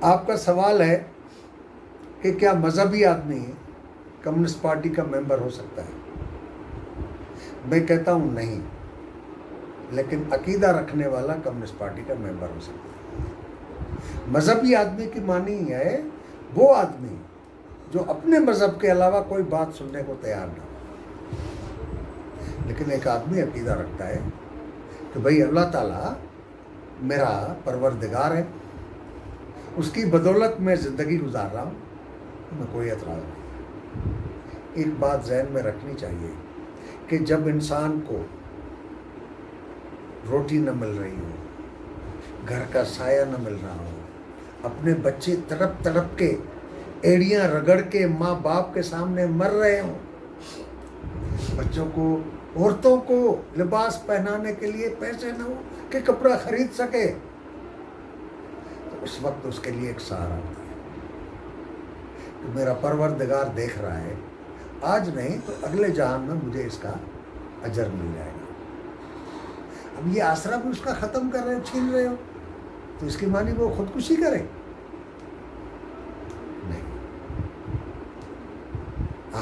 آپ کا سوال ہے کہ کیا مذہبی آدمی کمیونسٹ پارٹی کا ممبر ہو سکتا ہے؟ میں کہتا ہوں نہیں، لیکن عقیدہ رکھنے والا کمیونسٹ پارٹی کا ممبر ہو سکتا ہے۔ مذہبی آدمی کی معنی ہے وہ آدمی جو اپنے مذہب کے علاوہ کوئی بات سننے کو تیار نہ ہو، لیکن ایک آدمی عقیدہ رکھتا ہے کہ بھئی اللہ تعالیٰ میرا پروردگار ہے، اس کی بدولت میں زندگی گزار رہا ہوں، میں کوئی اعتراض نہیں۔ ایک بات ذہن میں رکھنی چاہیے کہ جب انسان کو روٹی نہ مل رہی ہو، گھر کا سایہ نہ مل رہا ہو، اپنے بچے تڑپ تڑپ کے ایڑیاں رگڑ کے ماں باپ کے سامنے مر رہے ہوں، بچوں کو، عورتوں کو لباس پہنانے کے لیے پیسے نہ ہو کہ کپڑا خرید سکے، تو اس وقت اس کے لیے ایک سہارا ہوتا ہے کہ میرا پروردگار دیکھ رہا ہے، آج نہیں تو اگلے جہان میں مجھے اس کا اجر مل جائے گا۔ اب یہ آسرا بھی اس کا ختم کر رہے ہو، چھین رہے ہو، تو اس کی معنی وہ خودکشی کرے؟ نہیں،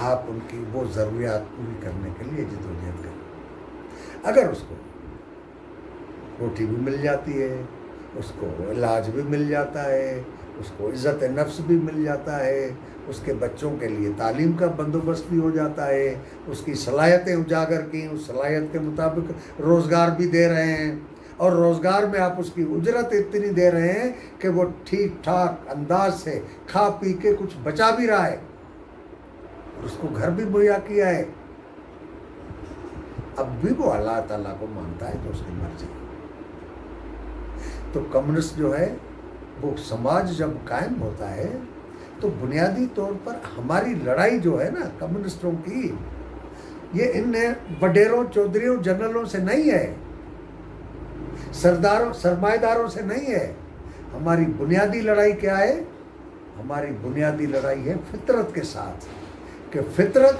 آپ ان کی وہ ضروریات پوری کرنے کے لیے جدوجہد کریں۔ اگر اس کو روٹی بھی مل جاتی ہے، اس کو علاج بھی مل جاتا ہے، اس کو عزت نفس بھی مل جاتا ہے، اس کے بچوں کے لیے تعلیم کا بندوبست بھی ہو جاتا ہے، اس کی صلاحیتیں اجاگر کی، اس صلاحیت کے مطابق روزگار بھی دے رہے ہیں، اور روزگار میں آپ اس کی اجرت اتنی دے رہے ہیں کہ وہ ٹھیک ٹھاک انداز سے کھا پی کے کچھ بچا بھی رہا ہے، اور اس کو گھر بھی مہیا کیا ہے، اب بھی وہ اللہ تعالیٰ کو مانتا ہے تو اس کی مرضی ہے۔ تو کمیونسٹ جو ہے وہ سماج جب قائم ہوتا ہے تو بنیادی طور پر ہماری لڑائی جو ہے نا کمیونسٹوں کی، یہ ان وڈیروں، چودھریوں، جنرلوں سے نہیں ہے، سرداروں، سرمایہ داروں سے نہیں ہے۔ ہماری بنیادی لڑائی کیا ہے؟ ہماری بنیادی لڑائی ہے فطرت کے ساتھ، کہ فطرت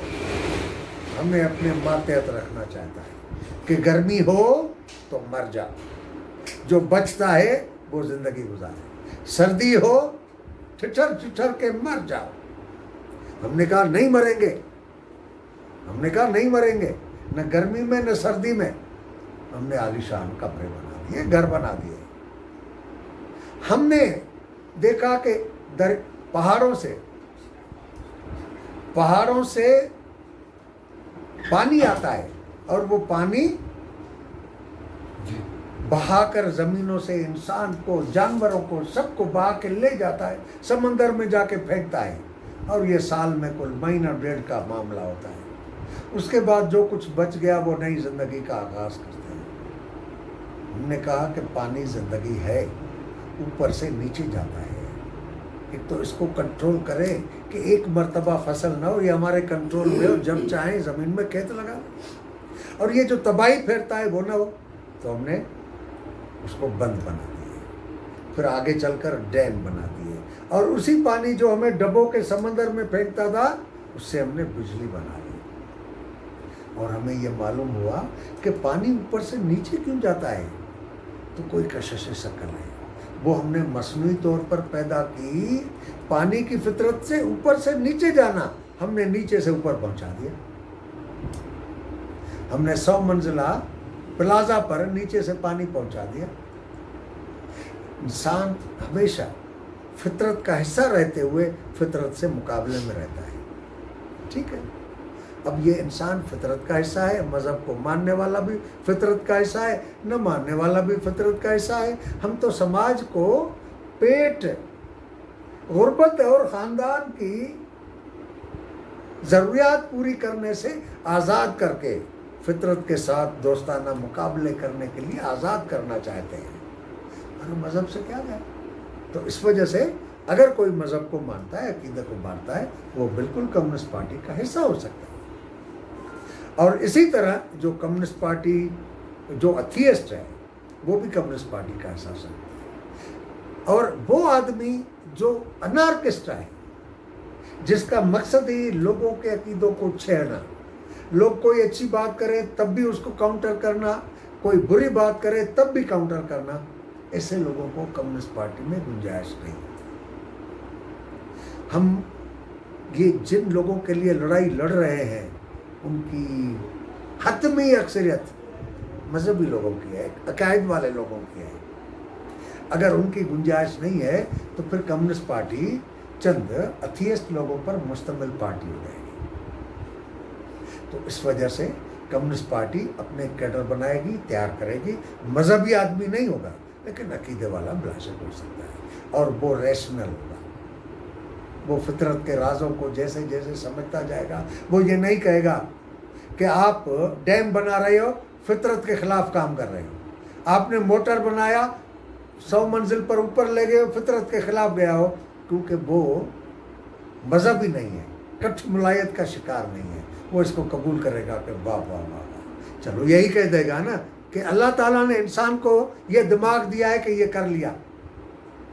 ہمیں اپنے ماتحت رکھنا چاہتا ہے کہ گرمی ہو تو مر جا، جو بچتا ہے وہ زندگی گزارے، سردی ہو ٹھٹر ٹھٹر کے مر جاؤ۔ ہم نے کہا نہیں مریں گے، ہم نے کہا نہیں مریں گے، نہ گرمی میں نہ سردی میں۔ ہم نے عالیشان کمرے بنا دیے، گھر بنا دیے۔ ہم نے دیکھا کہ پہاڑوں سے پانی آتا ہے، اور وہ پانی بہا کر زمینوں سے انسان کو، جانوروں کو، سب کو بہا کے لے جاتا ہے، سمندر میں جا کے پھینکتا ہے، اور یہ سال میں کل مہینہ ڈیڑھ کا معاملہ ہوتا ہے۔ اس کے بعد جو کچھ بچ گیا وہ نئی زندگی کا آغاز کرتے ہیں۔ ہم نے کہا کہ پانی زندگی ہے، اوپر سے نیچے جاتا ہے، ایک تو اس کو کنٹرول کرے کہ ایک مرتبہ فصل نہ ہو، یہ ہمارے کنٹرول میں ہو، جب چاہیں زمین میں کھیت لگا، اور یہ جو تباہی پھیرتا ہے وہ نہ ہو۔ تو ہم نے اس کو بند بنا دیے، پھر آگے چل کر ڈیم بنا دیے، اور اسی پانی جو ہمیں ڈبو کے سمندر میں پھینکتا تھا اس سے ہم نے بجلی بنا لی۔ اور ہمیں یہ معلوم ہوا کہ پانی اوپر سے نیچے کیوں جاتا ہے، تو کوئی کشش شکل ہے، وہ ہم نے مصنوعی طور پر پیدا کی۔ پانی کی فطرت سے اوپر سے نیچے جانا ہم نے نیچے سے اوپر پہنچا دیا۔ ہم نے 100 منزلہ پلازا پر نیچے سے پانی پہنچا دیا۔ انسان ہمیشہ فطرت کا حصہ رہتے ہوئے فطرت سے مقابلے میں رہتا ہے، ٹھیک ہے؟ اب یہ انسان فطرت کا حصہ ہے، مذہب کو ماننے والا بھی فطرت کا حصہ ہے، نہ ماننے والا بھی فطرت کا حصہ ہے۔ ہم تو سماج کو پیٹ، غربت اور خاندان کی ضروریات پوری کرنے سے آزاد کر کے فطرت کے ساتھ دوستانہ مقابلے کرنے کے لیے آزاد کرنا چاہتے ہیں، اور مذہب سے کیا گیا؟ تو اس وجہ سے اگر کوئی مذہب کو مانتا ہے، عقیدت کو مانتا ہے، وہ بالکل کمیونسٹ پارٹی کا حصہ ہو سکتا ہے۔ اور اسی طرح جو کمیونسٹ پارٹی، جو ایتھیسٹ ہے، وہ بھی کمیونسٹ پارٹی کا حصہ ہو سکتا ہے۔ اور وہ آدمی جو انارکسٹ ہے، جس کا مقصد ہی لوگوں کے عقیدوں کو چھیڑنا، لوگ کوئی اچھی بات کرے تب بھی اس کو کاؤنٹر کرنا، کوئی بری بات کرے تب بھی کاؤنٹر کرنا، ایسے لوگوں کو کمیونسٹ پارٹی میں گنجائش نہیں ہوتی۔ ہم یہ جن لوگوں کے لیے لڑائی لڑ رہے ہیں ان کی حتمی اکثریت مذہبی لوگوں کی ہے، عقائد والے لوگوں کی ہے. اگر ان کی گنجائش نہیں ہے تو پھر کمیونسٹ پارٹی چند ایتھیسٹ لوگوں پر مشتمل پارٹی ہو جائے گی. تو اس وجہ سے کمیونسٹ پارٹی اپنے کیڈر بنائے گی، تیار کرے گی. مذہبی آدمی نہیں ہوگا لیکن عقیدے والا بلاشک ہو سکتا ہے، اور وہ ریشنل ہوگا. وہ فطرت کے رازوں کو جیسے جیسے سمجھتا جائے گا. وہ یہ نہیں کہے گا کہ آپ ڈیم بنا رہے ہو، فطرت کے خلاف کام کر رہے ہو. آپ نے موٹر بنایا، 100 منزل پر اوپر لے گئے ہو، فطرت کے خلاف گیا ہو. کیونکہ وہ مذہبی نہیں ہے، کٹھ ملایت کا شکار نہیں ہے. وہ اس کو قبول کرے گا کہ واہ واہ واہ واہ. چلو یہی کہہ دے گا نا کہ اللہ تعالیٰ نے انسان کو یہ دماغ دیا ہے کہ یہ کر لیا.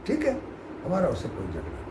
ٹھیک ہے، ہمارا اس سے کوئی جھگڑا نہیں.